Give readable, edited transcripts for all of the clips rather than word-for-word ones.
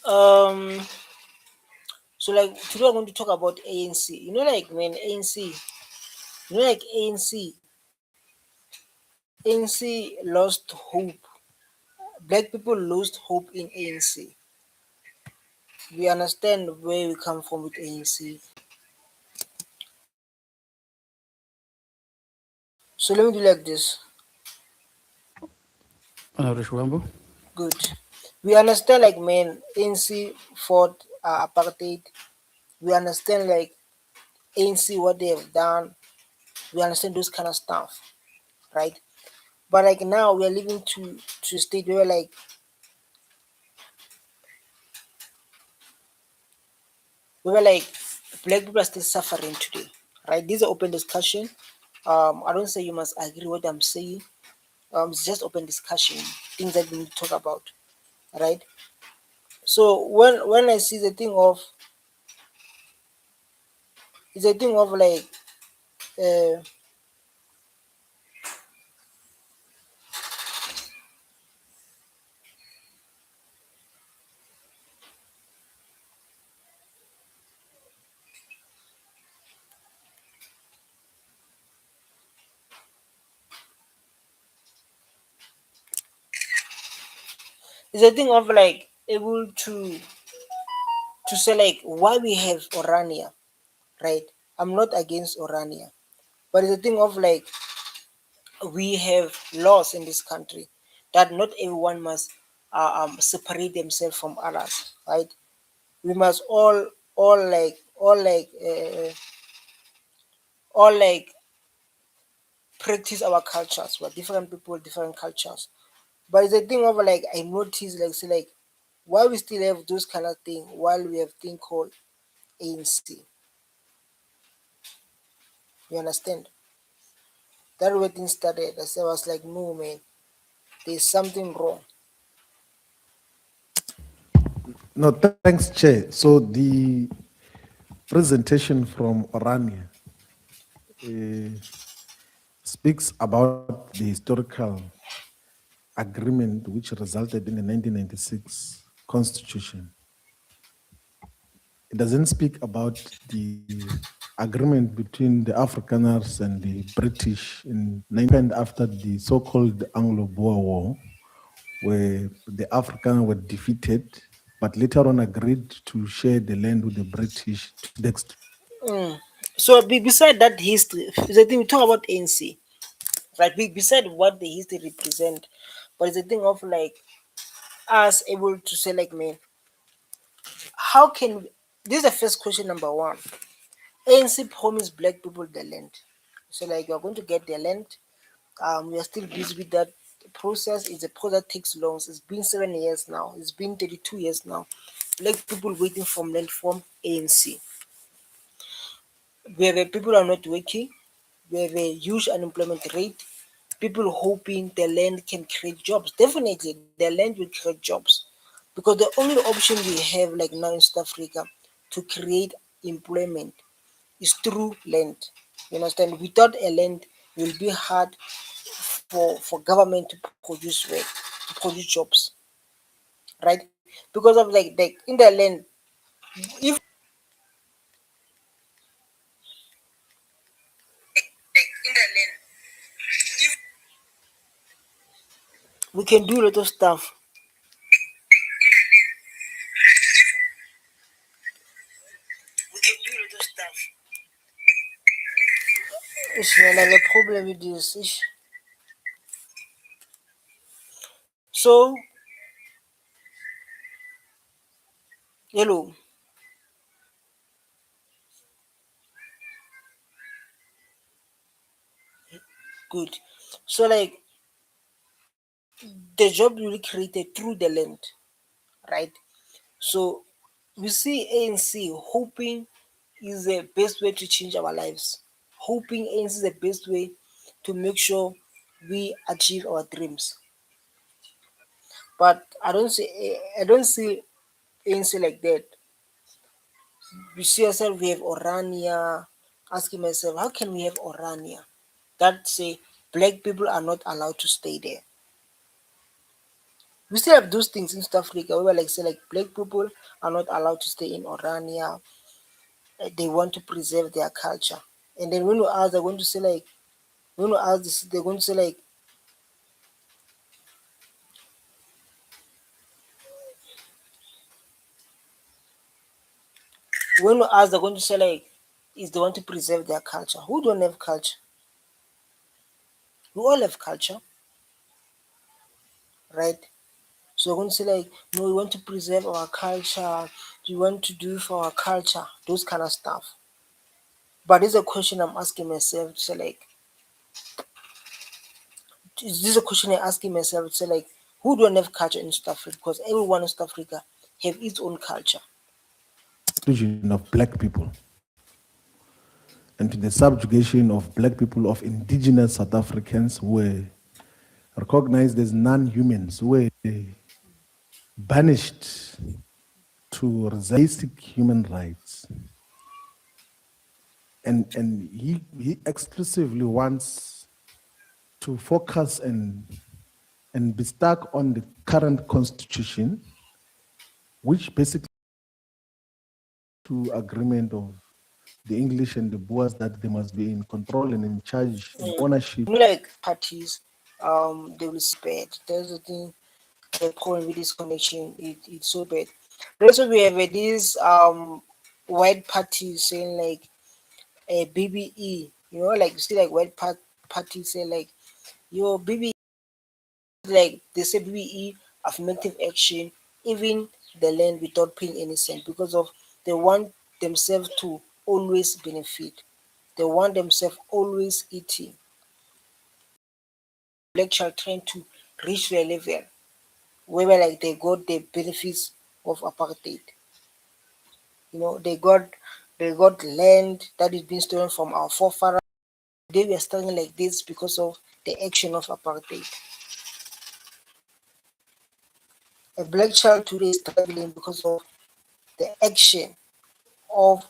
Um, so like today I'm going to talk about ANC. You know, like when ANC, you know, like ANC lost hope. Black people lost hope in ANC. We understand where we come from with ANC. So let me do like this. Honorable. Good. We understand like man, ANC fought apartheid. We understand like ANC what they have done. We understand those kind of stuff, right? But like now we are living to a state where like black people are still suffering today, right? This is an open discussion. I don't say you must agree what I'm saying. It's just open discussion, things that we need to talk about, right? So when I see the thing of it's a thing of like uh, it's a thing of like able to say like why we have Orania, right? I'm not against Orania, but it's a thing of like we have laws in this country that not everyone must separate themselves from others, right? We must all like practice our cultures. We're different people, different cultures. But it's a thing of like I notice like say like why we still have those kind of thing while we have thing called ANC. You understand? That way things started. I was like, no man, there's something wrong. No, thanks, Chair. So the presentation from Orania speaks about the historical agreement which resulted in the 1996 Constitution. It doesn't speak about the agreement between the Afrikaners and the British in 19 after the so-called Anglo-Boer War, where the Afrikaners were defeated, but later on agreed to share the land with the British to the extent. Mm. So beside that history, the thing we talk about ANC, right? Beside what the history represent, but it's a thing of like us able to say like man, how can we, this is the first question number one. ANC promised black people the land. So like you're going to get the land. We are still busy with that process. It's a process that takes long. It's been 7 years now. It's been 32 years now. Black people waiting from land from ANC. Where people are not working, we have a huge unemployment rate. People hoping the land can create jobs. Definitely, the land will create jobs because the only option we have, like now in South Africa, to create employment is through land. You understand? Without a land, it will be hard for government to produce work, to produce jobs, right? Because of like in the land, if we can do a lot of stuff. We can do a lot of stuff. Ish, man, I have a problem with this. Ish. So, hello, good. So, like, the job will be created through the land, right? So, we see ANC hoping is the best way to change our lives. Hoping ANC is the best way to make sure we achieve our dreams. But I don't see ANC like that. We see ourselves we have Orania, asking myself, how can we have Orania? That say black people are not allowed to stay there. We still have those things in South Africa where like say like black people are not allowed to stay in Orania. They want to preserve their culture. And then when we ask, they're going to say like when we ask this, they're going to say like when we ask, they're going to say like is they want to preserve their culture. Who don't have culture? We all have culture, right? So we're going to say like, no, we want to preserve our culture. We want to do for our culture, those kind of stuff. But this is a question I'm asking myself. So like, is this a question I'm asking myself? So like, who don't have culture in South Africa? Because everyone in South Africa have its own culture. Exclusion of black people and to the subjugation of black people, of indigenous South Africans who were recognized as non-humans, who were banished to basic human rights. And he exclusively wants to focus and be stuck on the current constitution, which basically to agreement of the English and the Boers that they must be in control and in charge and ownership. Like parties, they will spread. That's the thing. The problem with this connection, it's so bad. Also, we have this white party saying like a BBE, you know, like you see like white party say like your BBE, like they say BBE affirmative action, even the land without paying any cent because of they want themselves to always benefit. They want themselves always eating. Black child trying to reach their level where like they got the benefits of apartheid. You know, they got land that is being stolen from our forefathers. They were starting like this because of the action of apartheid. A black child today is struggling because of the action of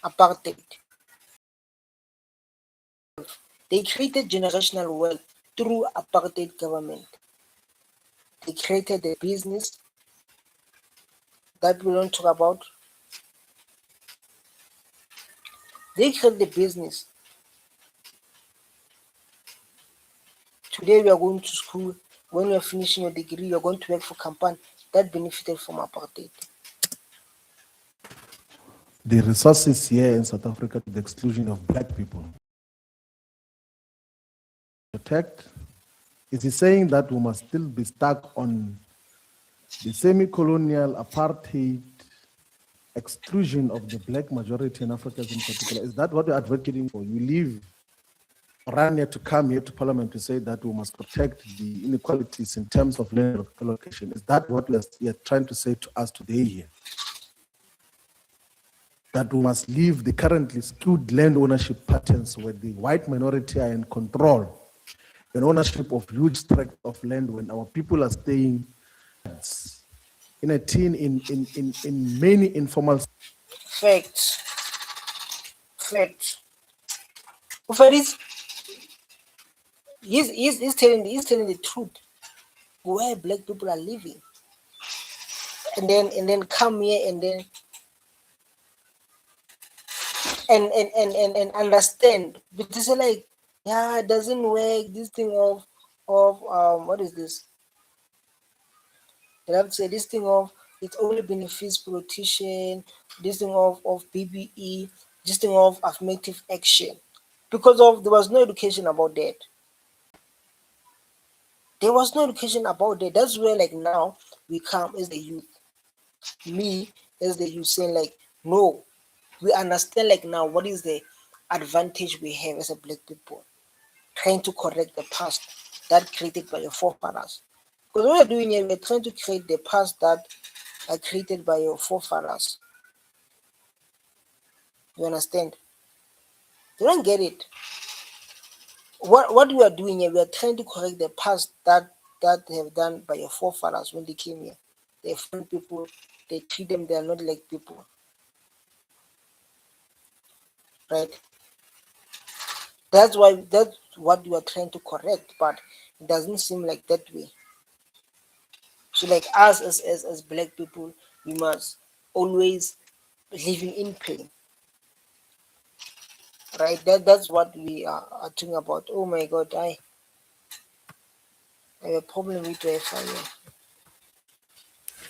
apartheid. They created generational wealth through apartheid government. They created the business that we don't talk about. They created the business. Today we are going to school. When you are finishing your degree, you are going to work for company that benefited from apartheid. The resources here in South Africa to the exclusion of black people. Protect? Is he saying that we must still be stuck on the semi-colonial apartheid exclusion of the black majority in Africa in particular? Is that what you're advocating for? You leave Orania to come here to Parliament to say that we must protect the inequalities in terms of land allocation. Is that what you're trying to say to us today here? That we must leave the currently skewed land ownership patterns where the white minority are in control and ownership of huge tracts of land when our people are staying in a teen in many informal. Facts. Facts. For this, he's telling the truth where black people are living, and then come here and then and understand. But they say like, yeah, it doesn't work. This thing of what is this? They have to say this thing of it only benefits politician. This thing of BBE. This thing of affirmative action, because of there was no education about that. There was no education about that. That's where like now we come as the youth. Me as the youth saying like, no, we understand like now what is the advantage we have as a black people, trying to correct the past that created by your forefathers. Because what we're doing here, we're trying to create the past that are created by your forefathers. You understand? You don't get it. What we are doing here, we are trying to correct the past that they have done by your forefathers when they came here. They find people, they treat them, they are not like people. Right? That's what we are trying to correct, but it doesn't seem like that way. So like us as black people, we must always living in pain, right? That's what we are talking about. Oh my god, I have a problem with Wi-Fi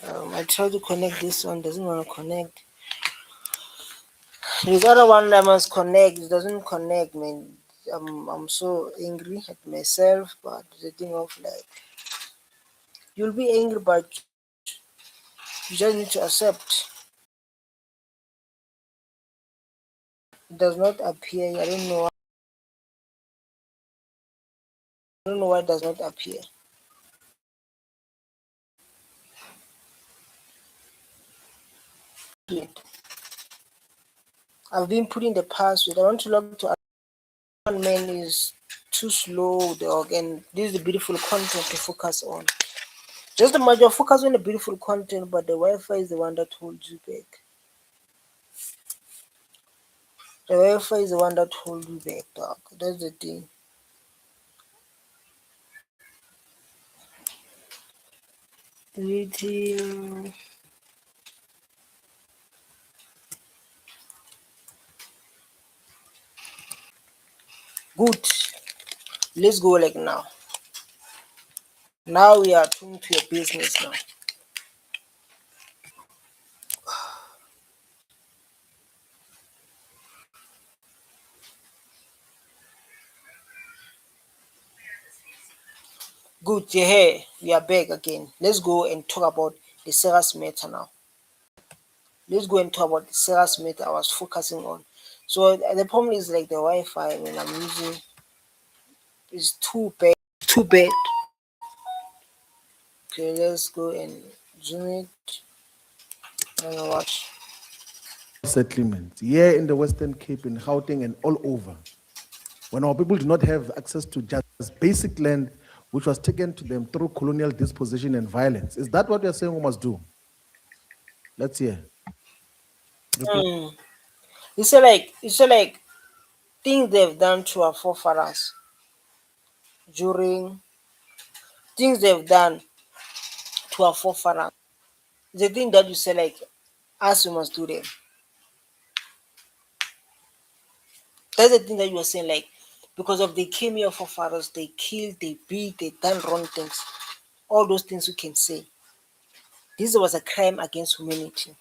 here. I try to connect this one, doesn't want to connect. This other one I must connect, it doesn't connect, man. I'm so angry at myself, but the thing of like, you'll be angry, but you just need to accept. It does not appear. I don't know why it does not appear. Wait, I've been putting the password. I want to log to one man is too slow, dog, and this is the beautiful content to focus on. Just the major focus on the beautiful content, but the Wi-Fi is the one that holds you back. The Wi-Fi is the one that holds you back, dog. That's the thing. Little good. Let's go like now. Now we are tuned to your business now. Good, yeah, we are back again. Let's go and talk about the serious matter now. Let's go and talk about the serious matter I was focusing on. So the problem is like the Wi-Fi when I'm using is too bad. Too bad. Okay, let's go and zoom it. And watch. Settlements here in the Western Cape, in Gauteng, and all over. When our people do not have access to just basic land, which was taken to them through colonial dispossession and violence. Is that what you're saying we must do? Let's hear. Repeat. You say like things they've done to our forefathers during things they've done to our forefathers. The thing that you say like us we must do them. That's the thing that you were saying, like, because of they came here for fathers, they killed, they beat, they done wrong things. All those things we can say. This was a crime against humanity.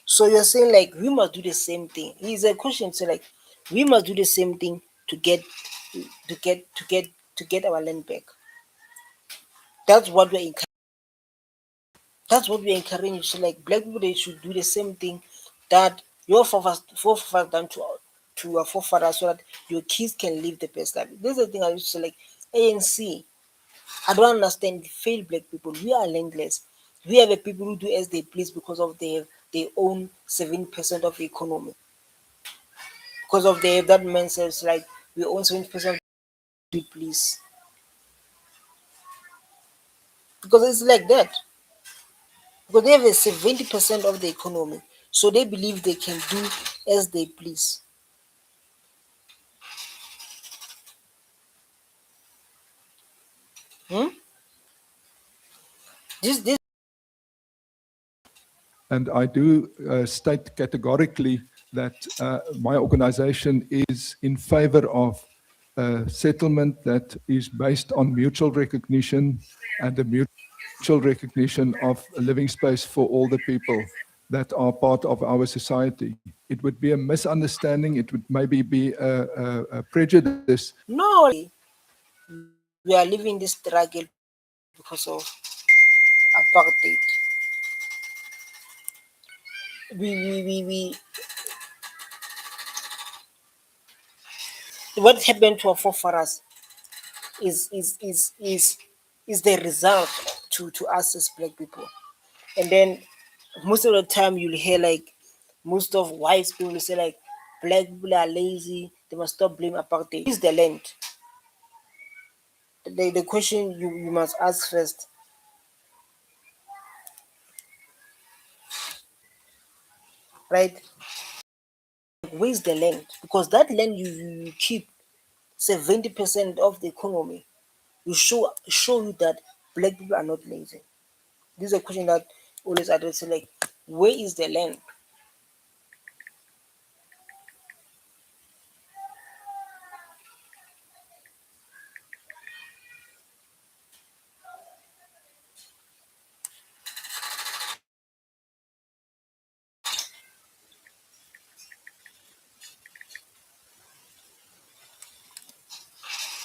So you're saying like we must do the same thing. It's a question to like we must do the same thing to get our land back. That's what we're encouraging. That's what we're encouraging. So like black people they should do the same thing that your forefathers done to your forefathers so that your kids can live the best life. This is the thing I used to say like ANC. I don't understand the failed black people. We are landless. We are the people who do as they please because of they own 7% of the economy. Because of that mindset, like we own 70% of the please. Because it's like that. Because they have a 70% of the economy. So they believe they can do as they please. Hmm? This And I do state categorically that my organization is in favor of a settlement that is based on mutual recognition and the mutual recognition of a living space for all the people that are part of our society. It would be a misunderstanding, it would maybe be a prejudice. no we are living this struggle because of apartheid. We what happened to our forefathers is is is is is the result to us as black people. And then most of the time you'll hear like most of white people will say like black people are lazy, they must stop blaming apartheid. Is the land. The question you must ask first, right? Where's the land? Because that land you keep 70% of the economy. You show you that black people are not lazy. This is a question that always addresses like, where is the land?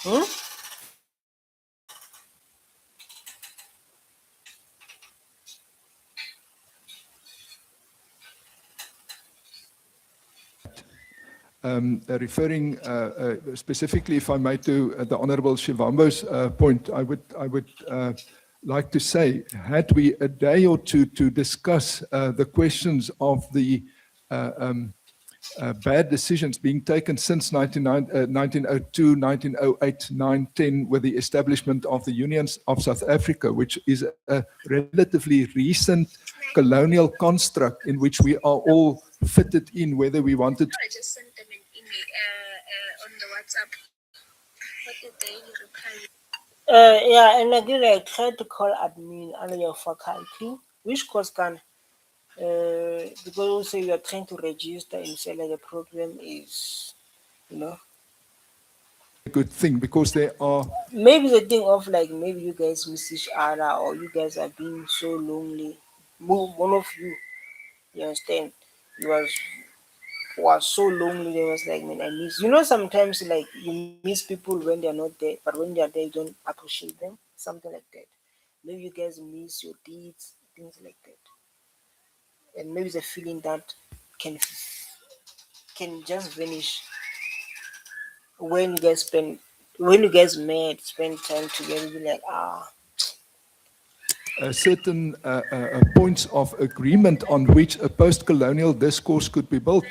Hmm? Referring specifically, if I may, to the Honourable Shivambo's point, I would like to say, had we a day or two to discuss the questions of the bad decisions being taken since 1902, 1908, 910, with the establishment of the Unions of South Africa, which is a relatively recent colonial construct in which we are all fitted in, whether we wanted to. I just sent them an email on the WhatsApp. What did they reply? Yeah, and again, I tried to call admin under your faculty, which course can, because also you are trying to register and say like the program is, you know, A good thing because there are maybe the thing of like maybe you guys miss each other or you guys are being so lonely. One of you understand, you was so lonely. They was like, man, I miss. You know, sometimes like you miss people when they're not there, but when they're there, you don't appreciate them. Something like that. Maybe you guys miss your deeds, things like that, and maybe the feeling that can can just vanish when you guys spend when you guys met, spend time together. Be like, ah, certain points of agreement on which a post-colonial discourse could be built.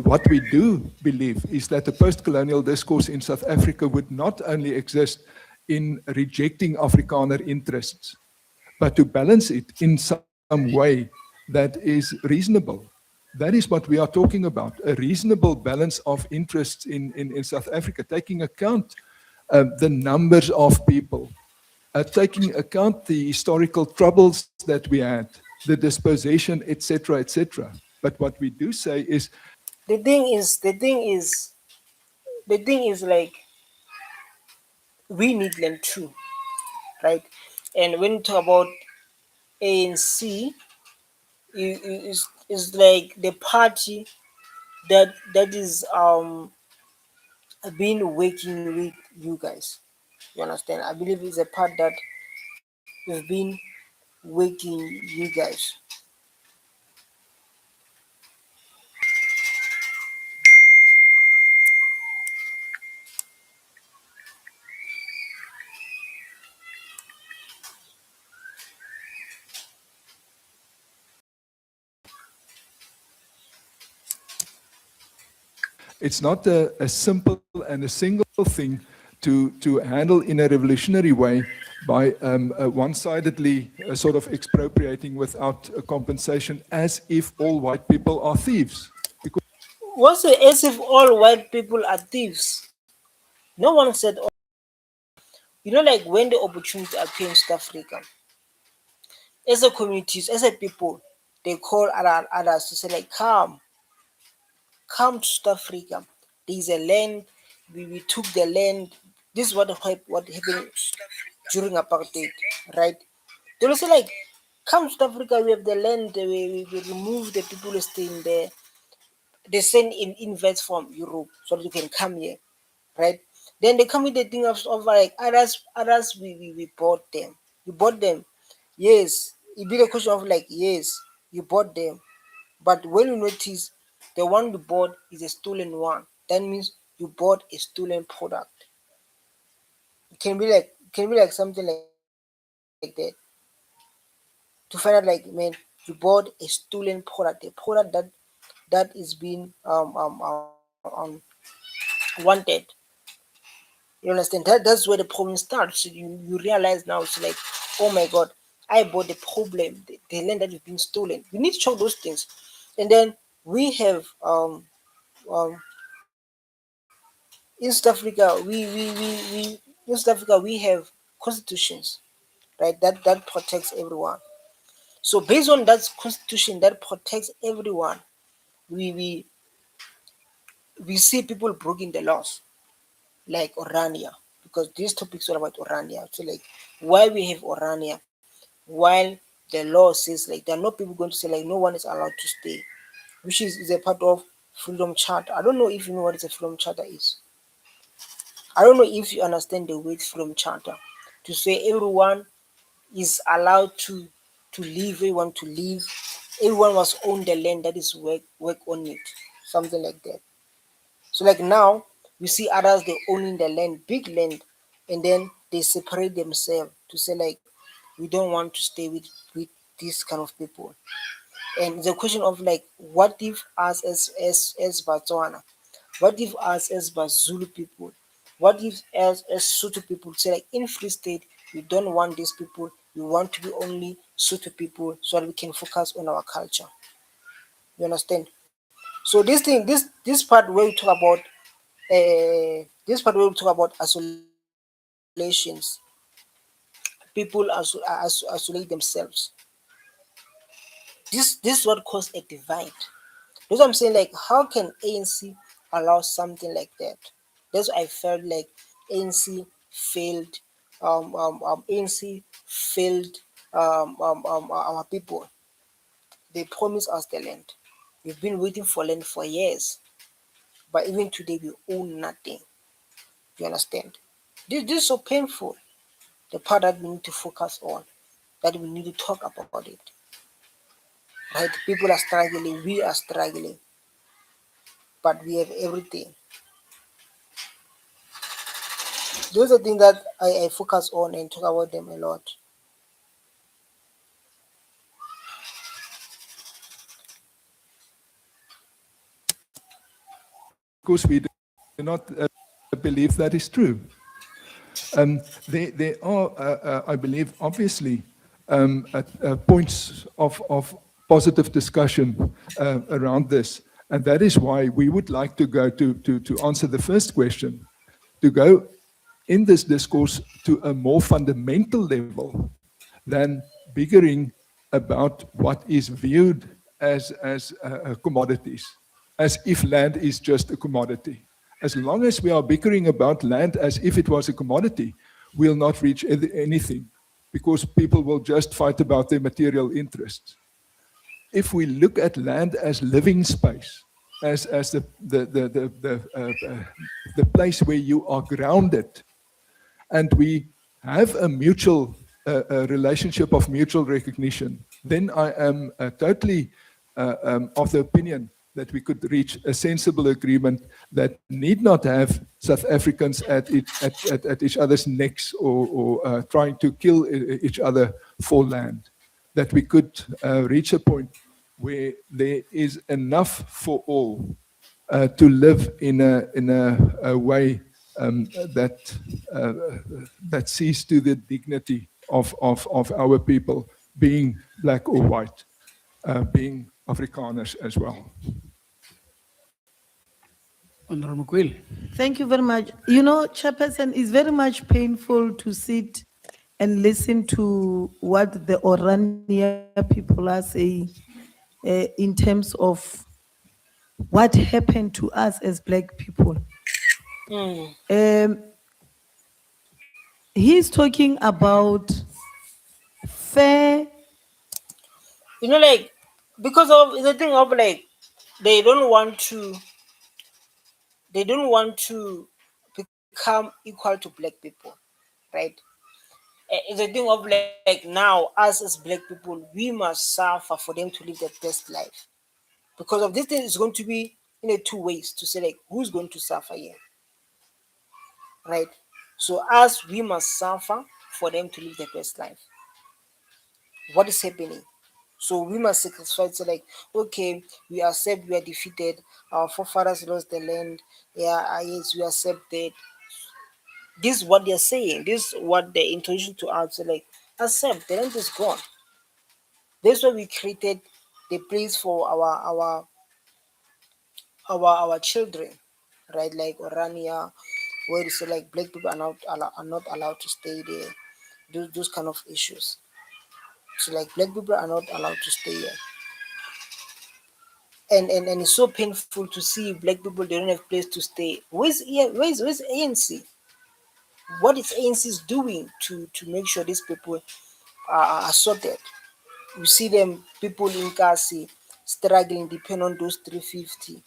What we do believe is that the post-colonial discourse in South Africa would not only exist in rejecting Afrikaner interests, but to balance it in some way that is reasonable. That is what we are talking about, a reasonable balance of interests in South Africa, taking account the numbers of people, taking account the historical troubles that we had, the dispossession, etc., etc. But what we do say is, the thing is, the thing is like we need them too, right? And when you talk about ANC, is like the party that is been working with you guys. You understand? I believe it's a part that we've been working you guys. it's not a simple and a single thing to handle in a revolutionary way by one-sidedly sort of expropriating without a compensation as if all white people are thieves. Because What's the as if all white people are thieves? No one said all. You know, like when the opportunity appears in South Africa, as a communities, as a people, they call others to say like, come to South Africa. There's a land. We took the land. This is what happened during apartheid, right? They will say like, come to South Africa. We have the land. We remove the people staying there. They send in invites from Europe so that you can come here, right? Then they come with the thing of like others we bought them. You bought them, yes. It be the question of like, yes, you bought them, but when you notice the one you bought is a stolen one, that means you bought a stolen product. It can be like something like that. To find out like, man, you bought a stolen product, a product that is being wanted. You understand? That's where the problem starts. You realize now it's like, oh my god, I bought the problem, the land that is being stolen. We need to show those things. And then we have in South Africa, we in South Africa we have constitutions, right? right? That protects everyone. So based on that constitution that protects everyone, we we we see people breaking the laws like Orania, because this topic is all about Orania. So like why we have Orania, while the law says like there are no people going to say like no one is allowed to stay, which is a part of freedom charter. I don't know if you know what a freedom charter is. I don't know if you understand the word freedom charter. To say everyone is allowed to live, everyone to live, everyone must own the land that is work on it, something like that. So like now you see others they owning the land, big land, and then they separate themselves to say like we don't want to stay with this kind of people. And it's a question of like what if us as Botswana, what if us as Zulu people, what if as Sotho people say like in Free State we don't want these people, we want to be only Sotho people so that we can focus on our culture. You understand? So this thing, this part where we talk about this part where we talk about isolations, people isolate themselves. This is what caused a divide. That's what I'm saying. Like, how can ANC allow something like that? That's why I felt like ANC failed. ANC failed our people. They promised us the land. We've been waiting for land for years, but even today we own nothing. You understand? This is so painful. The part that we need to focus on, that we need to talk about it. Right? People are struggling. We are struggling, but we have everything. Those are things that I focus on and talk about them a lot. Because we do not believe that is true. There are, I believe, obviously, points of positive discussion around this. And that is why we would like to go to answer the first question, to go in this discourse to a more fundamental level than bickering about what is viewed as commodities, as if land is just a commodity. As long as we are bickering about land as if it was a commodity, we'll not reach anything, because people will just fight about their material interests. If we look at land as living space, as the place where you are grounded, and we have a mutual relationship of mutual recognition, then I am totally of the opinion that we could reach a sensible agreement that need not have South Africans at each other's necks, or trying to kill each other for land. That we could reach a point where there is enough for all to live in a way that that sees to the dignity of our people, being black or white, being Afrikaners as well. Honorable Mukweli. Thank you very much. You know, Chairperson, it's very much painful to sit and listen to what the Orania people are saying in terms of what happened to us as Black people. He's talking about fair. You know, like because of the thing of like they don't want to become equal to black people, right? It's a thing of like now us as black people we must suffer for them to live their best life. Because of this thing is going to be in a two ways to say like who's going to suffer here, right? So us we must suffer for them to live their best life. What is happening? So we must sacrifice. So like, okay, we accept we are defeated. Our forefathers lost the land. Yeah, yes, we accept that. This is what they're saying. This is what the introduction to us. So like, accept the land is gone. That's why we created the place for our children, right? Like Orania, where it's like black people are not allowed to stay there. those kind of issues. So like black people are not allowed to stay here. And it's so painful to see black people they don't have place to stay. Where's ANC? What is ANC is doing to make sure these people are sorted? You see them people in Kasi struggling depend on those 350.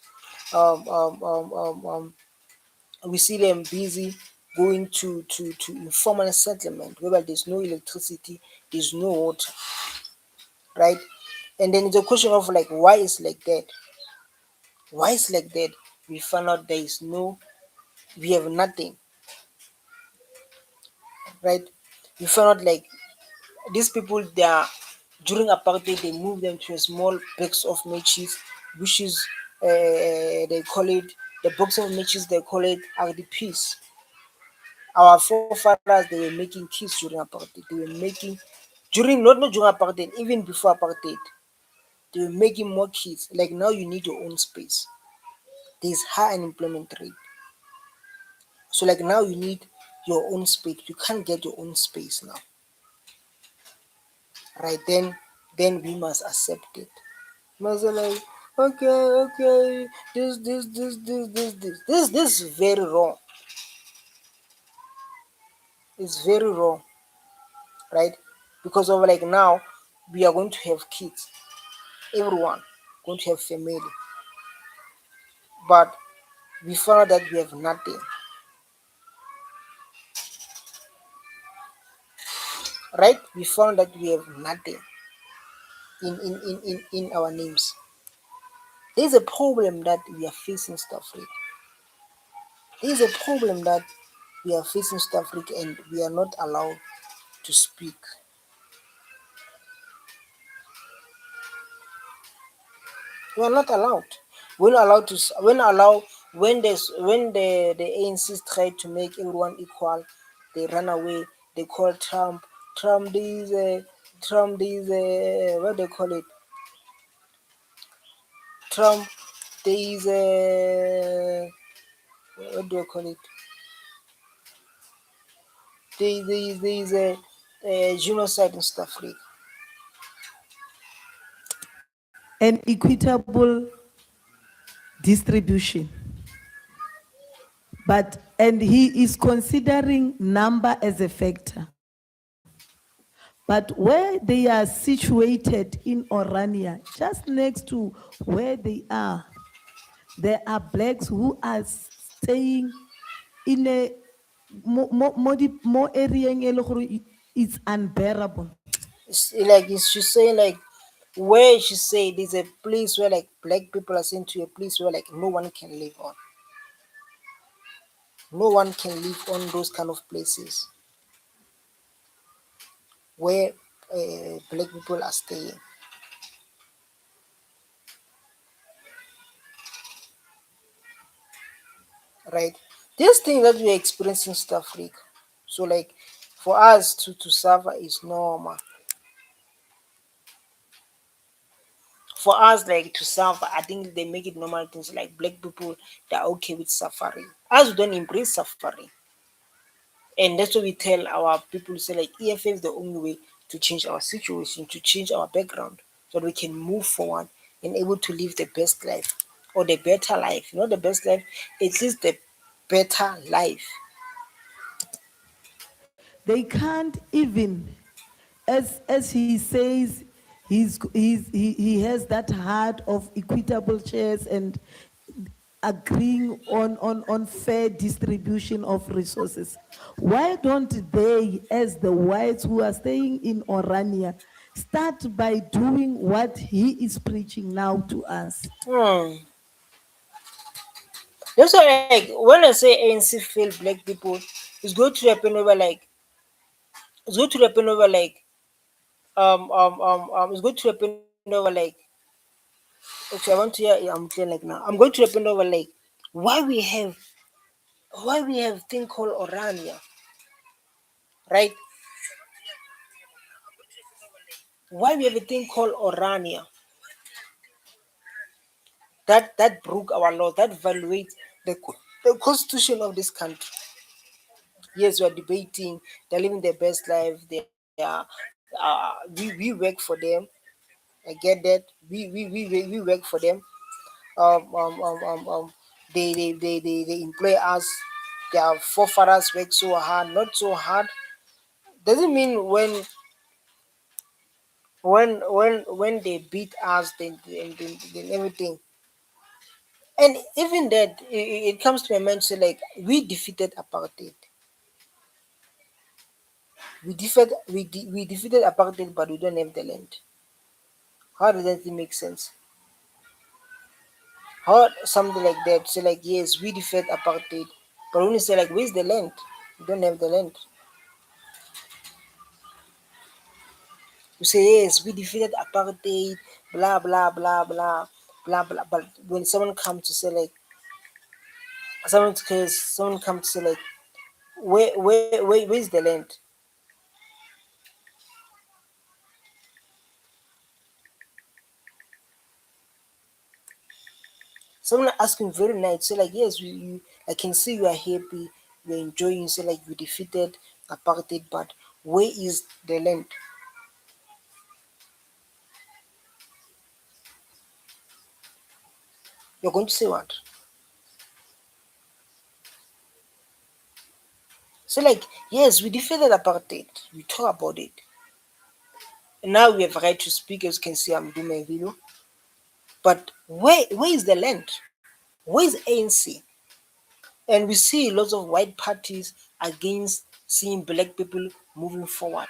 Um, um, um, um, um, we see them busy going to informal settlement where there's no electricity, there's no water, right? And then it's a question of like why is like that? Why is like that? We found out there is no, we have nothing, right? We found out like these people they are during apartheid they moved them to a small box of matches, which is they call it the box of matches they call it RDPs. Our forefathers they were making kids during apartheid. They were making during not during apartheid, even before apartheid, they were making more kids. Like now you need your own space. There's high unemployment rate. So like now you need your own space. You can't get your own space now. Right then we must accept it. Must say like okay, this is very wrong. It's very wrong, right? Because of like now we are going to have kids. Everyone going to have family. But we found that we have nothing, right? We found that we have nothing in our names. There's a problem that we are facing stuff with. There's a problem that we are facing stuff with and we are not allowed to speak. We are not allowed. We're not allowed to when allow when the ANCs try to make everyone equal, they run away. They call Trump these what they call it Trump these what do you call it these genocide and stuff like And equitable distribution. And he is considering number as a factor. But where they are situated in Orania, just next to where they are, there are blacks who are staying in a more area it's unbearable. it's like she's saying like where she say there's a place where like black people are sent to a place where like no one can live on. No one can live on those kind of places where black people are staying, right? This thing that we're experiencing stuff like so like for us to suffer is normal. For us like to suffer, I think they make it normal things like black people they're okay with suffering. Us we don't embrace suffering. And that's what we tell our people say like EFF is the only way to change our situation, to change our background, so that we can move forward and able to live the best life or the better life. Not the best life, at least the better life. They can't even, as he says, he has that heart of equitable shares and agreeing on fair distribution of resources. Why don't they, as the whites who are staying in Orania, start by doing what he is preaching now to us? That's why like when I say ANC fail black people, it's going to happen over like it's going to happen over like it's going to happen over like okay, I want to hear I'm clear like now. I'm going to happen over like why we have why we have thing called Orania, right? Why we have a thing called Orania that broke our law, that violates the constitution of this country. Yes, we're debating. They're living their best life. They are. We work for them. I get that. We work for them. Um, um, um, um, um, they employ us. Their forefathers work so hard, not so hard. Doesn't mean when they beat us, then everything. And even that, it comes to my mind. So like we defeated apartheid. We defeated apartheid, but we don't have the land. How does that make sense? How something like that? So like yes, we defeated apartheid, but when you say like where's the land? We don't have the land. You say yes, we defeated apartheid, blah blah blah blah blah blah. But when someone comes to say like someone comes to say like where's the land? Someone asking very nice, say like yes, I can see you are happy, you're enjoying. Say like you defeated apartheid, but where is the land? You're going to say what? So like yes, we defeated apartheid. We talk about it. And now we have right to speak. As you can see, I'm doing my video. But where is the land? Where is ANC? And we see lots of white parties against seeing black people moving forward.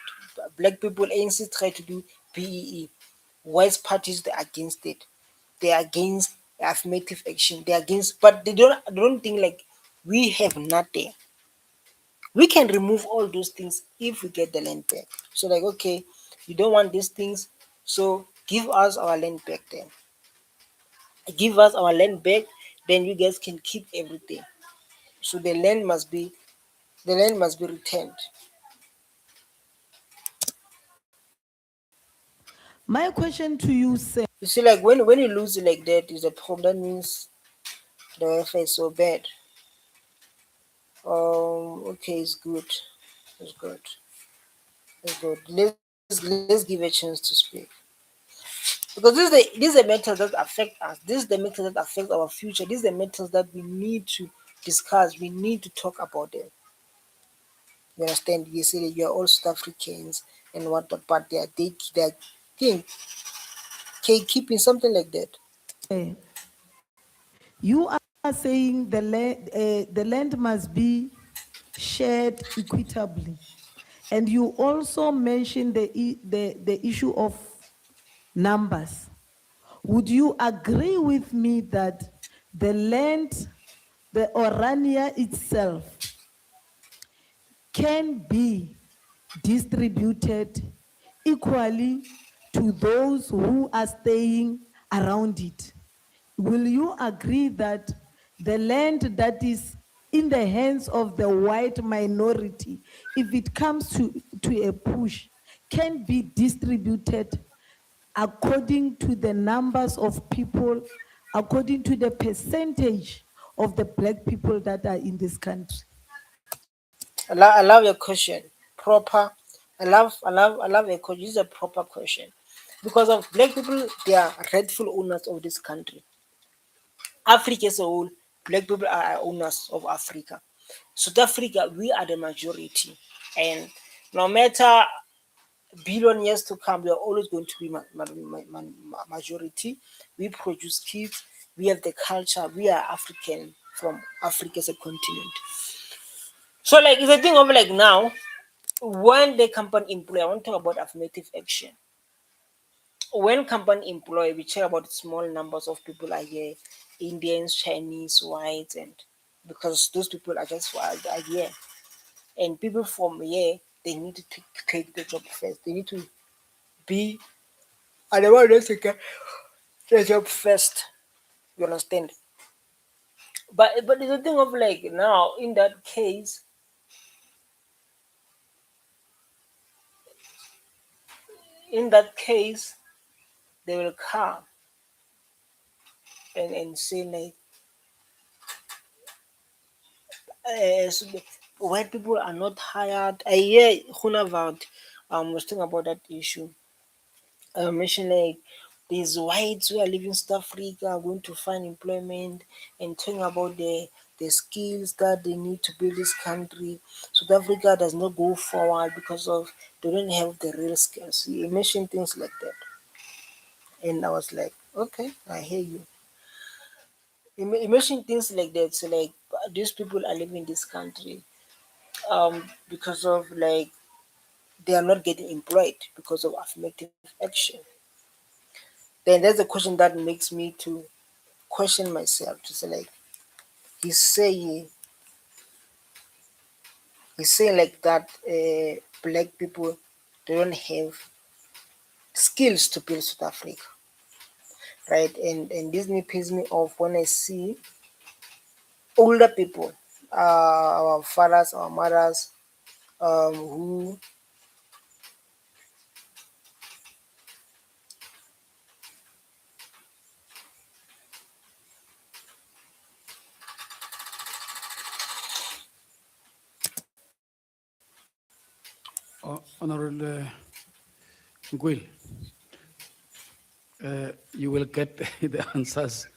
Black people, ANC try to do BEE. White parties, they're against it. They're against affirmative action. They're against, but they don't think like we have nothing. We can remove all those things if we get the land back. So like, okay, you don't want these things, so give us our land back then. Give us our land back, then you guys can keep everything. So the land must be returned. My question to you, sir. You see, like when you lose it like that is a problem. That means the welfare is so bad. Okay, it's good. It's good. It's good. Let's give a chance to speak. Because these are matters that affect us. This is the matters that affect our future. These are the matters that we need to discuss. We need to talk about them. You understand? You say that you are all South Africans and what, but they are think keeping something like that. You are saying the land must be shared equitably. And you also mentioned the issue of numbers. Would you agree with me that the land, the Orania itself, can be distributed equally to those who are staying around it? Will you agree that the land that is in the hands of the white minority, if it comes to a push, can be distributed according to the numbers of people, according to the percentage of the black people that are in this country? I love your question. Proper. I love your question. This is a proper question. Because of black people, they are rightful owners of this country. Africa as a whole, black people are owners of Africa. South Africa, we are the majority. And no matter billion years to come, we are always going to be majority. We produce kids. We have the culture. We are African from Africa as a continent. So like it's a thing of like now when the company employ, I want to talk about affirmative action. When company employ, we check about small numbers of people are here, Indians, Chinese, whites, and because those people are just are here, and people from here they need to take the job first. They need to be and they want to take the job first. You understand? But it's a thing of like now in that case they will come and say like white people are not hired. I hear Hunavard was talking about that issue. Mentioned like these whites who are leaving South Africa are going to find employment and talking about the skills that they need to build this country. South Africa does not go forward because of they don't have the real skills. He mentioned things like that. And I was like, okay, I hear you. He mentioned things like that. So like these people are leaving this country because of like they are not getting employed because of affirmative action. Then there's a question that makes me to question myself to say like he's saying he's saying like that black people they don't have skills to build South Africa, right? And this me pisses me off when I see older people, our fathers, our mothers, who Honorable Ngwil, you will get the answers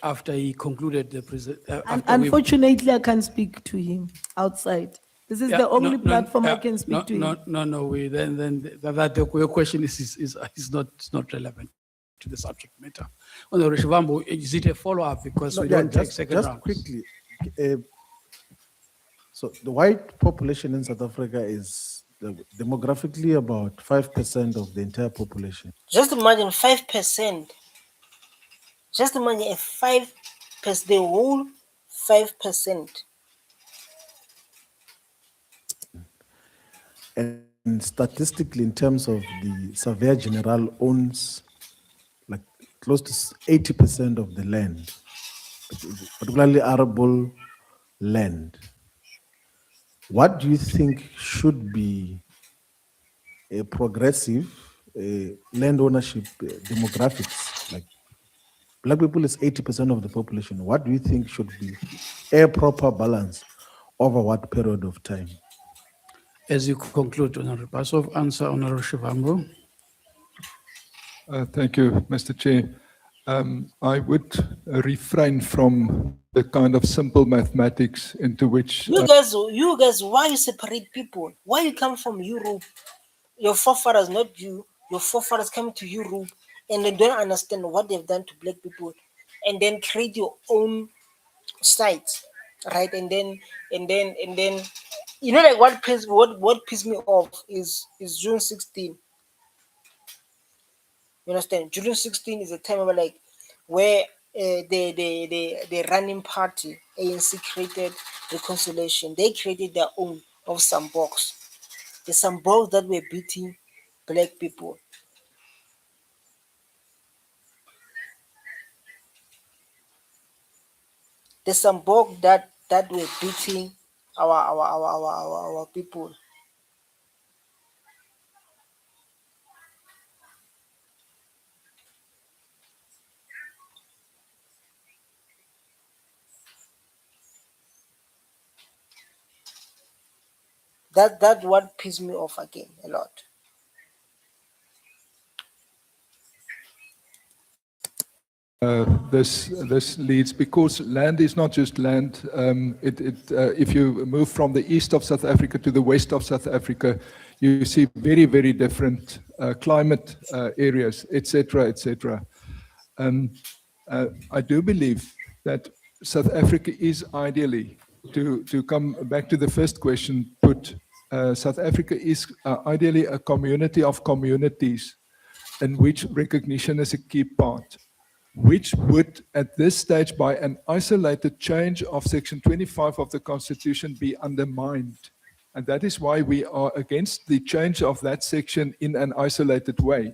after he concluded the Unfortunately, I can't speak to him outside. This is the only platform I can speak to him. No. Your question is not relevant to the subject matter. Honorable Shivambu, is it a follow-up because we don't take second just rounds? quickly. So the white population in South Africa is demographically about 5% of the entire population. just imagine 5%. Just imagine a 5%, the whole 5%. And statistically, in terms of the Surveyor General owns like close to 80% of the land, particularly arable land. What do you think should be a progressive land ownership demographics? Like black people is 80% of the population. What do you think should be a proper balance over what period of time? As you conclude, Honorable Pasov, answer Honorable Shivambu. Thank you, Mr. Chair. I would refrain from the kind of simple mathematics into which You guys, why you separate people? Why you come from Europe? Your forefathers, not you. Your forefathers came to Europe and they don't understand what they've done to black people, and then create your own site, right? And then, you know, like what pissed me off is June 16. You understand? June 16 is a time of like where the running party ANC created reconciliation. They created their own of some box. There's some box that were beating black people. There's some box that were beating our people. That what pissed me off again a lot. this leads, because land is not just land. If you move from the east of South Africa to the west of South Africa, you see very, very different climate areas, etc., etc. I do believe that South Africa is ideally, to come back to the first question put, South Africa is ideally a community of communities in which recognition is a key part, which would at this stage by an isolated change of section 25 of the Constitution be undermined. And that is why we are against the change of that section in an isolated way.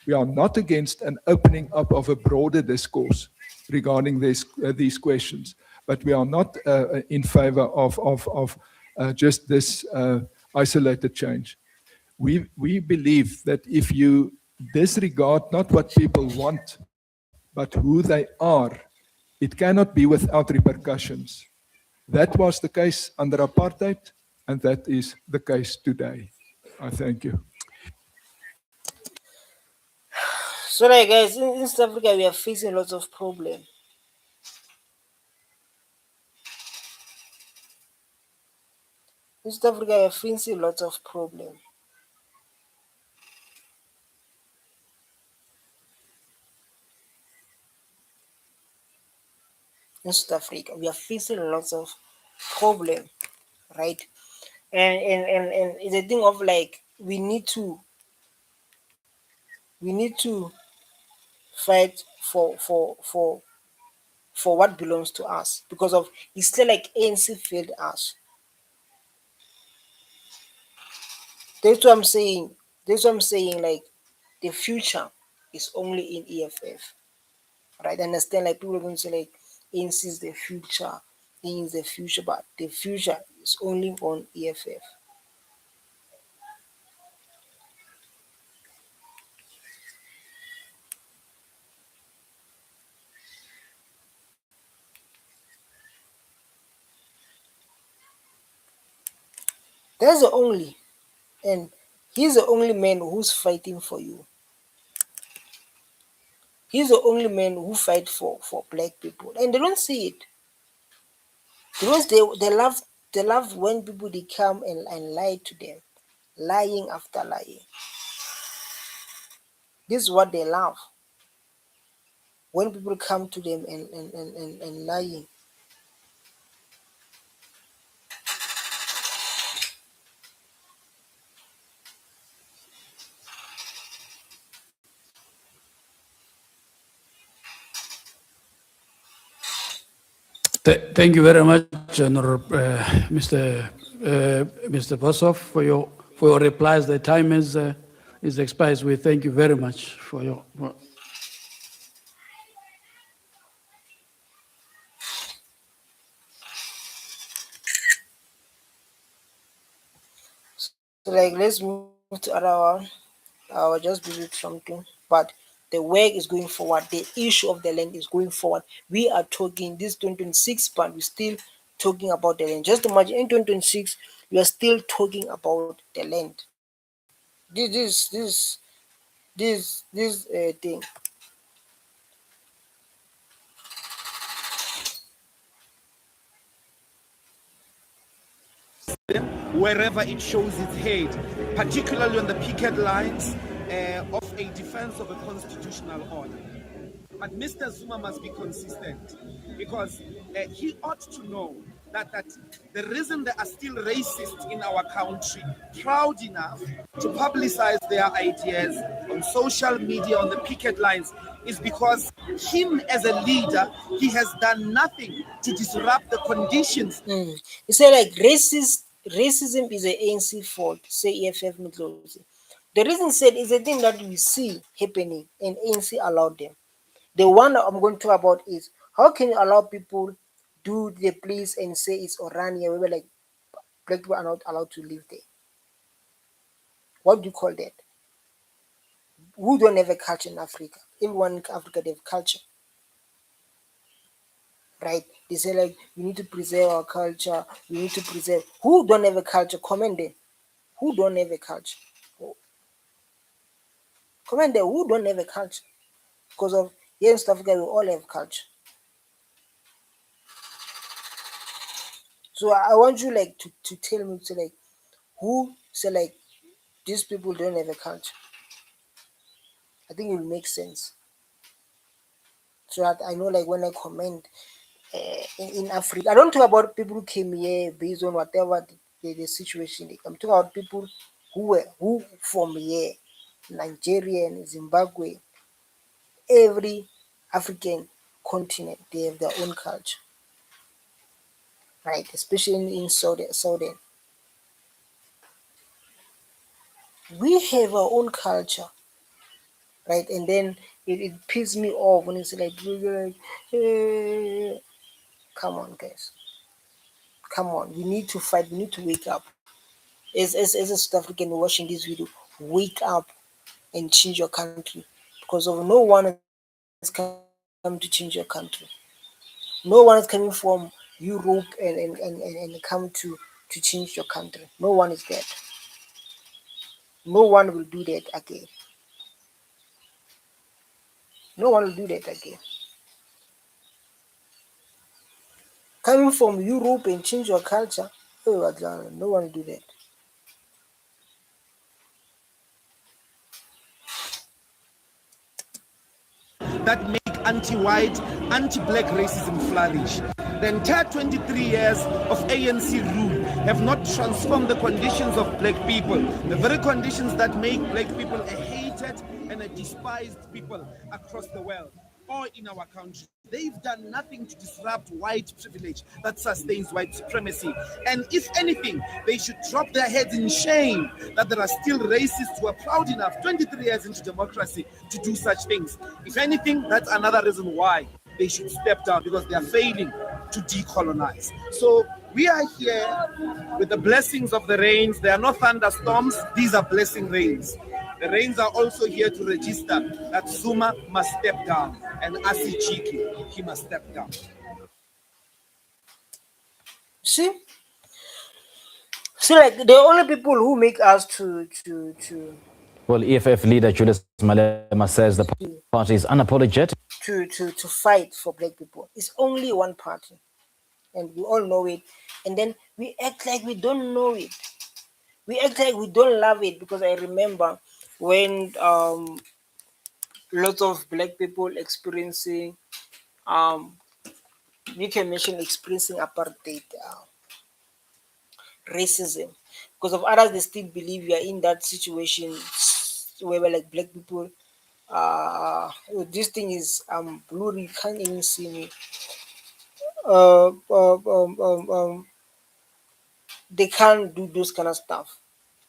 We are not against an opening up of a broader discourse regarding these questions, but we are not in favor of just this isolated change. We believe that if you disregard not what people want, but who they are, it cannot be without repercussions. That was the case under apartheid, and that is the case today. I thank you. So like guys, in South Africa we are facing lots of problems. In South Africa we are facing lots of problems. In South Africa we are facing lots of problems, right? And it's a thing of like we need to fight for what belongs to us, because of it's still like ANC failed us. That's what I'm saying. That's what I'm saying. Like the future is only in EFF, right? I understand. Like people are going to say like ANC is the future, ANC is the future, but the future is only on EFF. That's the only, and he's the only man who's fighting for you. He's the only man who fight for black people, and they don't see it because they love when people they come and lie to them, lying after lying. This is what they love, when people come to them and lying. Thank you very much, Mr. Bossoff, for your replies. The time is expired. We thank you very much for your. So like let's move to other one. I will just visit something, but the work is going forward. The issue of the land is going forward. We are talking this 2026, but we're still talking about the land. Just imagine in 2026, we are still talking about the land. This thing. Wherever it shows its head, particularly on the picket lines of a defense of a constitutional order. But Mr. Zuma must be consistent, because he ought to know that the reason there are still racists in our country proud enough to publicize their ideas on social media, on the picket lines, is because him as a leader, he has done nothing to disrupt the conditions. You say like racism is a ANC fault, say EFF Midlozi. The reason said is a thing that we see happening and ANC allowed them. The one that I'm going to talk about is how can you allow people do the place and say it's Orania, where like black people are not allowed to live there? What do you call that? Who don't have a culture in Africa? Everyone in Africa they have culture, right? They say like we need to preserve our culture. We need to preserve. Who don't have a culture? Comment there. Who don't have a culture? Comment there. Who don't have a culture? Because of here in South Africa, we all have culture. So I want you like to tell me to like who say like these people don't have a culture. I think it will make sense. So that I know like when I comment in Africa, I don't talk about people who came here based on whatever the situation. I'm talking about people who from here, Nigerian, Zimbabwe, every African continent, they have their own culture, right? Especially in Southern. We have our own culture, right? And then it pisses me off when it's like, come on, guys. Come on. We need to fight. We need to wake up. As a South African watching this video, wake up and change your country. Because of no one has come to change your country. No one is coming from Europe and come to change your country. No one is that. No one will do that again. No one will do that again. Coming from Europe and change your culture, oh, no one will do that. That make anti-white, anti-black racism flourish. The entire 23 years of ANC rule have not transformed the conditions of black people, the very conditions that make black people a hated and a despised people across the world or in our country. They've done nothing to disrupt white privilege that sustains white supremacy. And if anything, they should drop their heads in shame that there are still racists who are proud enough 23 years into democracy to do such things. If anything, that's another reason why they should step down, because they are failing to decolonize. So we are here with the blessings of the rains. There are no thunderstorms. These are blessing rains. The rains are also here to register that Zuma must step down and Asi Chiki, he must step down. See, like the only people who make us to Well, EFF leader Julius Malema says the party is unapologetic to fight for black people. It's only one party, and we all know it. And then we act like we don't know it. We act like we don't love it, because I remember when lots of black people experiencing you can mention experiencing apartheid, racism, because of others they still believe we are in that situation where we're like black people. This thing is blurry, you can't even see me. They can't do those kind of stuff.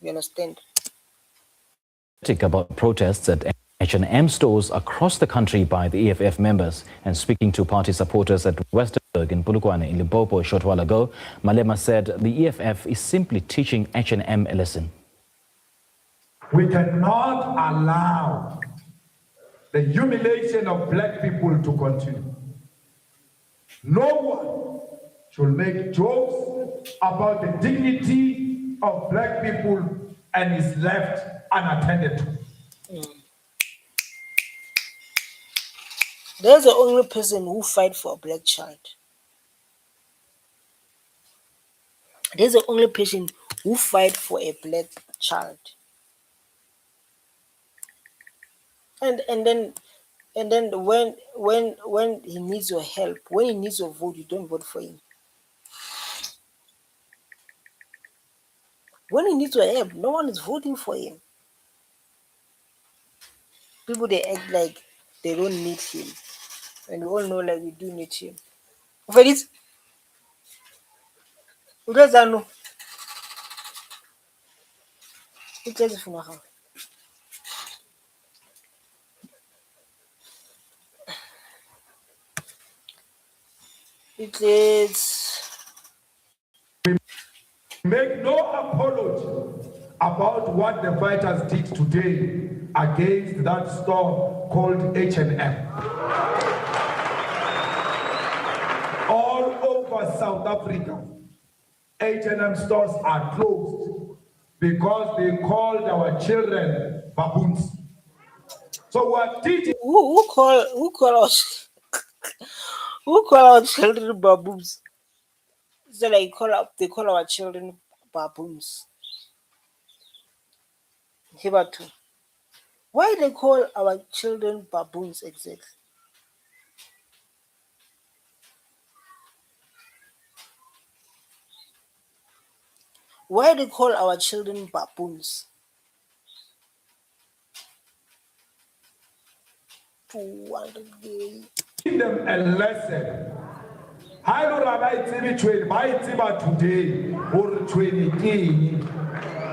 You understand? about protests at H&M stores across the country by the EFF members. And speaking to party supporters at Westerburg in Polokwane in Limpopo a short while ago, Malema said the EFF is simply teaching H&M a lesson. We cannot allow the humiliation of black people to continue. No one should make jokes about the dignity of black people and is left unattended to. There's the only person who fight for a black child. There's the only person who fight for a black child. And then when he needs your help, when he needs your vote, you don't vote for him. When he needs your help, no one is voting for him. People, they act like they don't need him, and we all know like we do need him. For this, because I know it is for now. It is. Make no apology about what the fighters did today against that store called H&M. All over South Africa, H&M stores are closed because they called our children baboons. So what did Who call us? Who call our children baboons? So like they call our children baboons. Hibatu. Why they call our children baboons exactly? Why they call our children baboons? Give them a lesson. Today or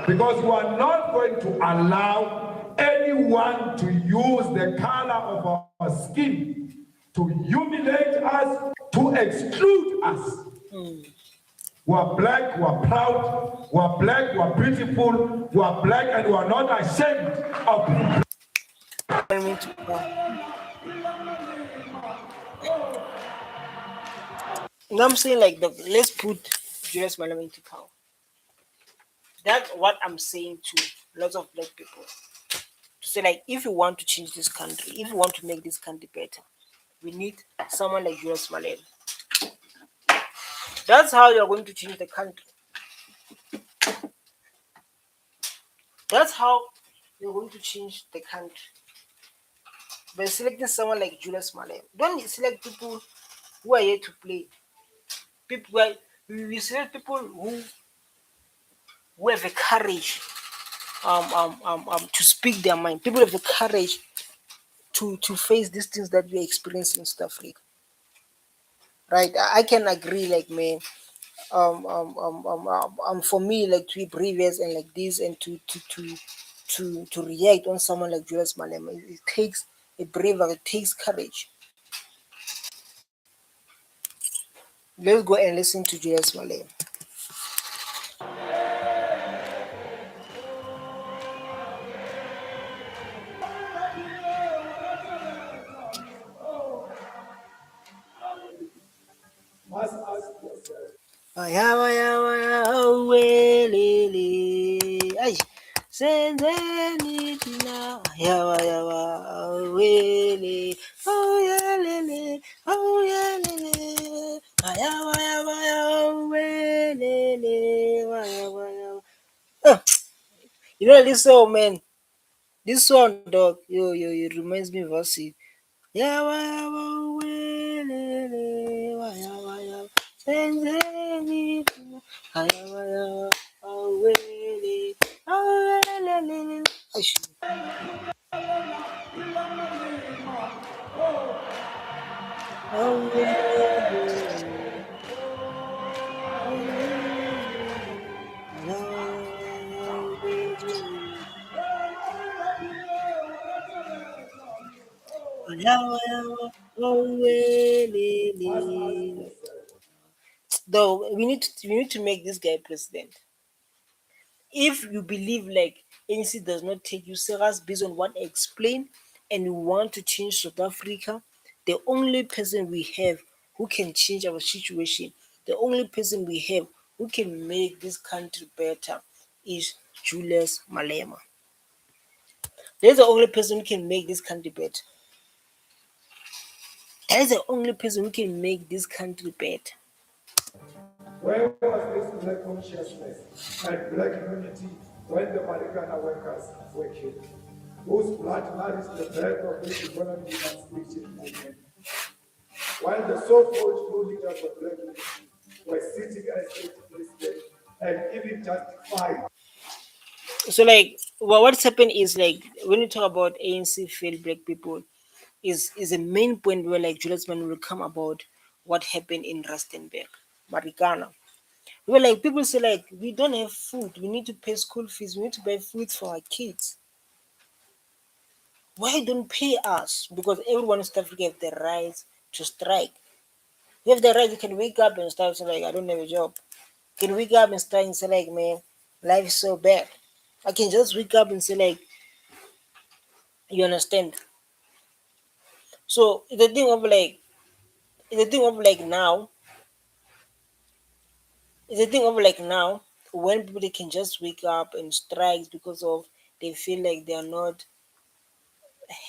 because we are not going to allow anyone to use the color of our skin to humiliate us, to exclude us. We are black, we are proud, we are black, we are beautiful, we are black, and we are not ashamed of being You know what I'm saying? Like, let's put Julius Malema into power. That's what I'm saying to lots of black people. To say, like, if you want to change this country, if you want to make this country better, we need someone like Julius Malema. That's how you're going to change the country. That's how you're going to change the country. By selecting someone like Julius Malema. Don't select people who are here to play. People we select people who have the courage to speak their mind. People have the courage to face these things that we experience in South Africa. Right? I can agree, like, man, for me, like, to be previous and like this, and to react on someone like Julius Malema, it takes a bravery, it takes courage. Let's go and listen to Julius Malema. Must ask yourself, Ayawa yawa awelele ay senzeni tina ayawa yawa awele awelele awelele ayawa yawa awelele ayawa yawa. You know this song, man. This song, dog. Yo, it reminds me of us. Yawa yawa awelele ayawa yawa senzeni tina ayawa yawa awele awelele. Though we need to make this guy president. If you believe like ANC does not take you serious based on what I explained, and you want to change South Africa, the only person we have who can change our situation, the only person we have who can make this country better is Julius Malema. There's the only person who can make this country better. That's the only person who can make this country better. where was this black consciousness and black unity when the Marikana workers were killed? Whose blood nourished the birth of this economic emancipation movement? While the so-called true leaders of black unity were sitting as state president and even justified. So, like, what's happened is, like, when you talk about ANC failed black people, is a main point where, like, Julius Man will come about what happened in Rustenburg, Marikana. Where, like, people say, like, we don't have food, we need to pay school fees, we need to buy food for our kids. Why don't pay us? Because everyone in South Africa have the right to strike. You have the right, you can wake up and start saying, like, I don't have a job. You can wake up and start and say, like, man, life is so bad. I can just wake up and say, like, you understand? So the thing of like now, the thing of like now, when people they can just wake up and strike because of they feel like they are not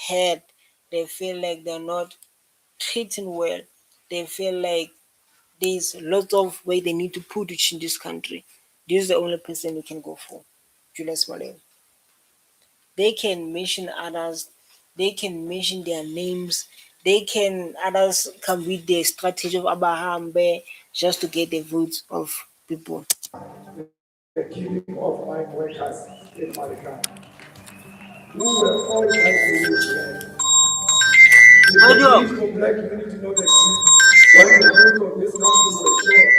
heard, they feel like they're not treating well, they feel like there's lots of way they need to put it in this country. This is the only person we can go for, Julius Malema. They can mention others, they can mention their names, they can others come with their strategy of Abahambe just to get the votes of people. The killing of mine workers in Marikana, who were all tried to use land. If the need for black unity not exist, when the youth of this country were shot,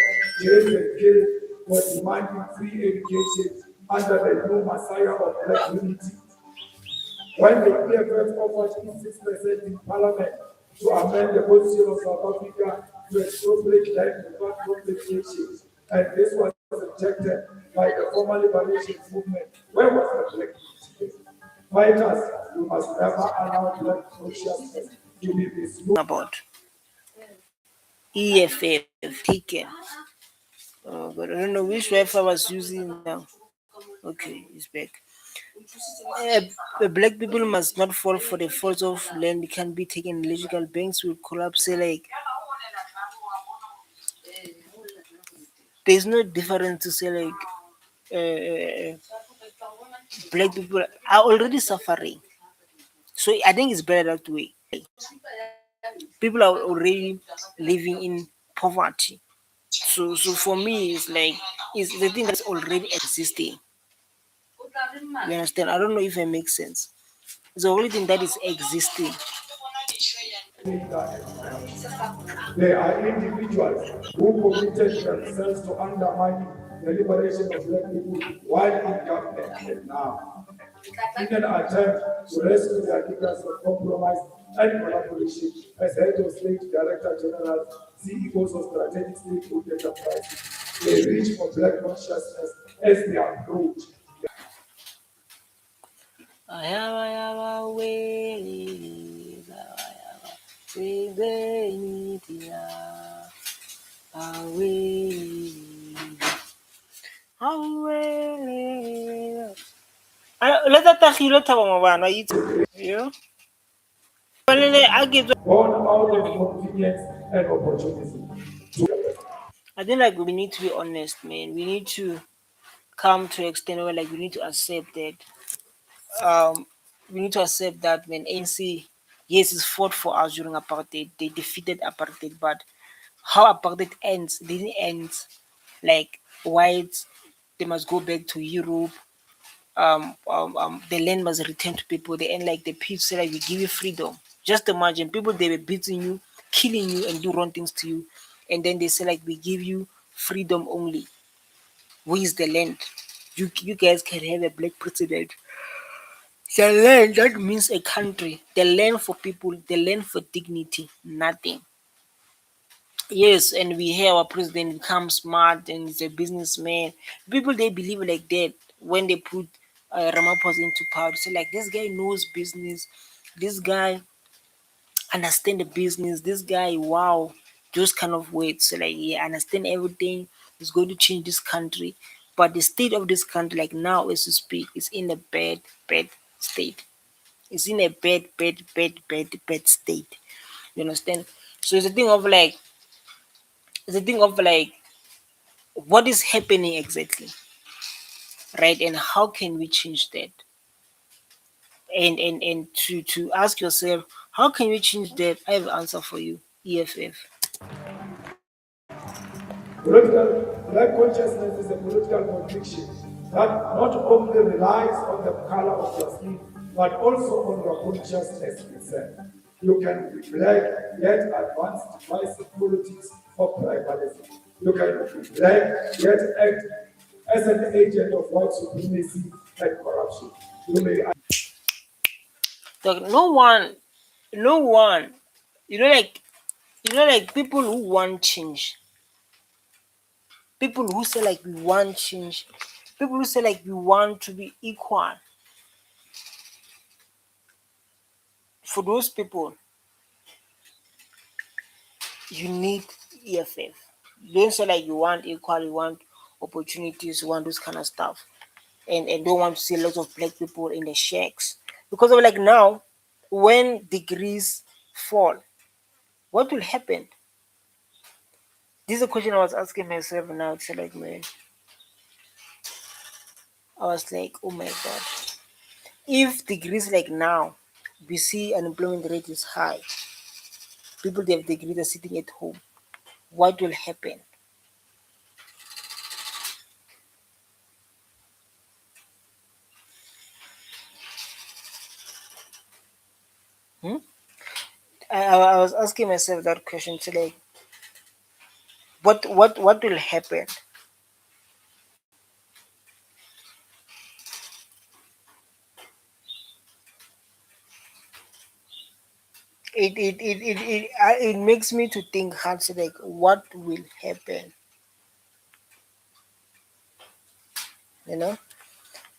jailed and killed for demanding free education under the new messiah of black unity. When the EFF offered 6% in parliament to amend the constitution of South Africa to expropriate land without compensation, and this was rejected by the former liberation movement, where was the black unity? Fighters, you must never allow black consciousness to be misused. About EFF taken. Oh God, I don't know which Wi-Fi I was using now. Okay, it's back. Black people must not fall for the faults of land can be taken. Illegal banks will collapse. Say like there's no difference to say like black people are already suffering. So I think it's better that way. People are already living in poverty. So for me, it's like it's the thing that's already existing. You understand? I don't know if it makes sense. It's the only thing that is existing. There are individuals who committed themselves to undermining the liberation of black people while in government and now. In an attempt to rescue their leaders of compromise and collaboration as head of state, director general, CEOs of strategic state-owned enterprises, they reach for black consciousness as they approach. Let tagilwe thaba mabana itse yo fanele a ke Born out of convenience and opportunism. I think like we need to be honest, man. We need to come to extent where like we need to accept that um we need to accept that when ANC yes is fought for us during apartheid, they defeated apartheid, but how apartheid ends didn't end like whites they must go back to Europe. The land must return to people. They end like the peace say like we give you freedom. Just imagine people they were beating you, killing you, and do wrong things to you, and then they say like we give you freedom only. Where is the land? You guys can have a black president. The land that means a country. The land for people. The land for dignity. Nothing. Yes, and we hear our president become smart and he's a businessman. People they believe like that when they put Ramaphosa into power. So like this guy knows business. This guy understand the business. This guy, wow, those kind of words. So like yeah, understand everything. He's going to change this country. But the state of this country, like now as we speak, is in a bad state. It's in a bad state. You understand? So it's a thing of like what is happening exactly, right? And how can we change that? And to ask yourself, how can we change that? I have an answer for you. EFF. Political black consciousness is a political conviction that not only relies on the color of your skin, but also on your consciousness itself. You can be black yet advance divisive politics of tribalism. You can be black yet act as an agent of white supremacy and corruption. You may Like no one, you know, like people who want change, people who say like we want change, people who say like we want to be equal. For those people, you need EFF. You don't say like you want equal, you want opportunities, you want those kind of stuff, and don't want to see a lot of black people in the shacks because of like now, when degrees fall, what will happen? This is a question I was asking myself now. It's like man, I was like, oh my god, if degrees like now, we see unemployment rate is high, people that have degrees are sitting at home, what will happen? Hmm? I was asking myself that question. So like, what will happen? It makes me to think hard. So like, what will happen? You know.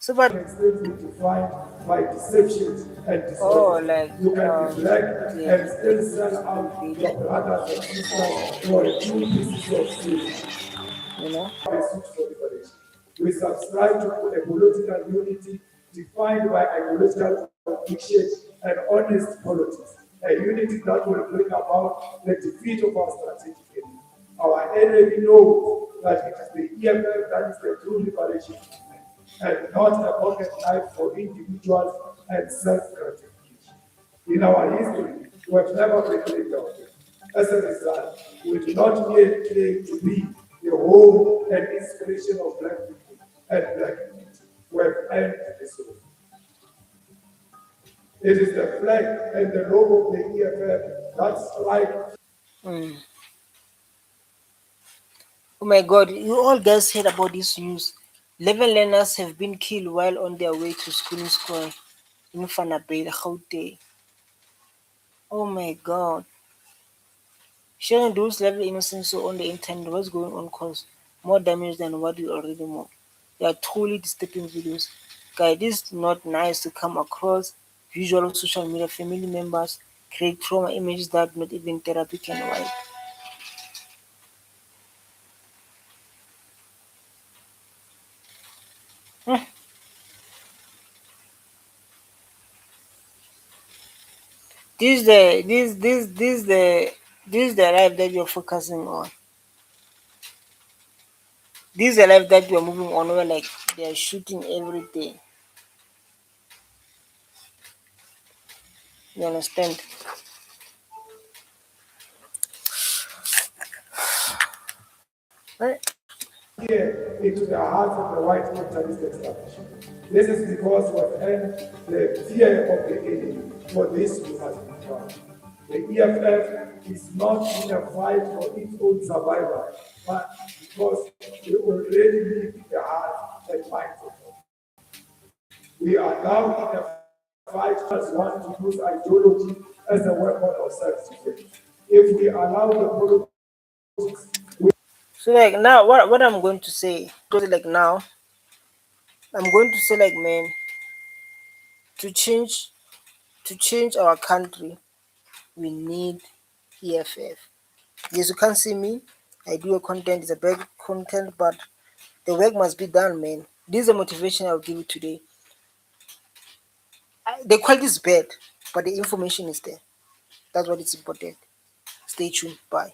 So, but extensively defined by deception and oh, distortion. like You can be black and still sell the out your brothers and sisters for a few pieces of silver. you know. A suit for liberation. We subscribe to a political unity defined by ideological conviction and honest politics. A unity that will bring about the defeat of our strategic enemy. Our enemy knows that it is the EFF that is the true liberation movement, and not a pocket knife for individuals and self-gratification. In our history, we have never been licked out. As a result, we do not yet claim to be the home and inspiration of black people and black community. We have earned this role. It is the flag and the logo of the EFF that strike. Oh my God, you all guys heard about this news. 11 learners have been killed while on their way to school square in Fanabela, Gauteng. Oh my God. Sharing those level innocence on the internet, what's going on cause more damage than what we already know. They are truly disturbing videos. Guys, this is not nice to come across. Visual on social media, family members create trauma images that not even therapy can wipe. Hmm. This is the life that you're focusing on. This is the life that we're moving on where like they're shooting every day. You understand? Right? Here into the hearts of the white capitalist establishment. This is because we have earned the fear of the enemy. For this, we must be proud. The EFF is not in a fight for its own survival, but because we already live in the hearts and minds of all. We are now in a fight as one to use ideology as a weapon of self-defense. If we allow the politics, So like now what I'm going to say, because like now I'm going to say like man, to change to change our country, we need EFF. Yes, you can't see me. I do a content, it's a big content, but the work must be done, man. This is the motivation I'll give you today. The quality is bad, but the information is there. That's what is important. Stay tuned. Bye.